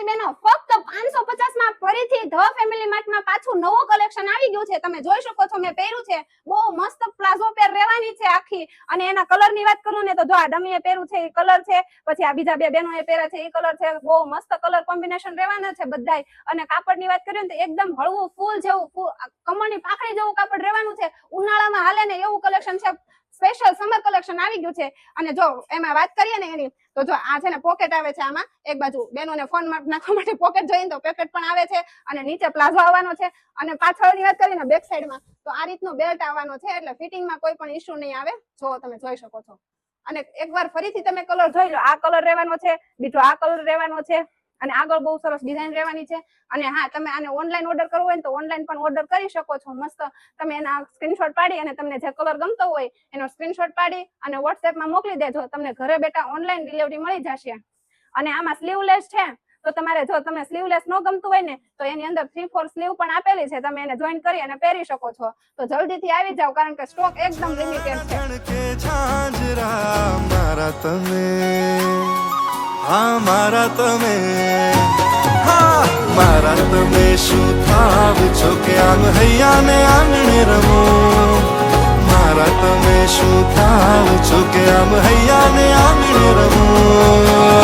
મારી બહેનો ફક્ત 550 માં ફરીથી ધ ફેમિલી માર્ટમાં પાછું નવો કલેક્શન આવી ગયું છે. તમે જોઈ શકો છો મેં પહેર્યું છે, બહુ મસ્ત પ્લાઝો પેર રહેવાની છે આખી. અને એના કલર ની વાત કરું ને તો જો આ ડમીએ પહેર્યું છે એ કલર છે, પછી આ બીજા બે બહેનો એ પહેર્યા છે એ કલર છે. બહુ મસ્ત કલર કોમ્બિનેશન રહેવાના છે બધાય. અને કાપડ ની વાત કરીએ ને તો એકદમ હળવું ફૂલ જેવું કમળની પાંખડી જેવું કાપડ રહેવાનું છે. ઉનાળામાં હાલે ને એવું કલેક્શન છે. સ્પેશિયલ સમર કલેક્શન આવી ગયું છે. અને જો એમાં વાત કરીએ ને એની તો જો આ છે ને પોકેટ આવે છે. આમાં એક બાજુ બેનોને ફોન નાખવા માટે પોકેટ જોઈએ તો પોકેટ પણ આવે છે. અને નીચે પ્લાઝો આવવાનો છે. અને પાછળની વાત કરીએ ને બેક સાઈડમાં તો આ રીતનો બેલ્ટ આવવાનો છે, એટલે ફિટિંગમાં કોઈ પણ ઇશ્યુ નહીં આવે. જો તમે જોઈ શકો છો. અને એકવાર ફરીથી તમે કલર જોઈ લો. આ કલર રહેવાનો છે, બીજો આ કલર રહેવાનો છે. અને આગળ બહુ સરસ ડિઝાઇન રહેવાની છે. અને હા, તમે આને ઓનલાઈન ઓર્ડર કરવો હોય તો ઓનલાઈન પણ ઓર્ડર કરી શકો છો. મસ્ત તમે એના સ્ક્રીનશોટ પાડી અને તમને જે કલર ગમતો હોય એનો સ્ક્રીનશોટ પાડી અને વોટ્સએપમાં મોકલી દેજો. તમને ઘરે બેઠા ઓનલાઈન ડિલિવરી મળી જશે. અને આમાં સ્લીવલેસ છે, તો તમારે જો તમે સ્લીવલેસ ન ગમતું હોય ને તો એની અંદર 3/4 સ્લીવ પણ આપેલી છે. તમે એને જોઈન કરી અને પહેરી શકો છો. તો જલ્દીથી આવી જાવ, કારણ કે સ્ટોક એકદમ લિમિટેડ છે. મારા તમે શું થાવ છો કે આમ હૈયા ને આંગણે રમો. મારા તમે શું થાવ છો કે આમ હૈયા ને આંગણે રમો.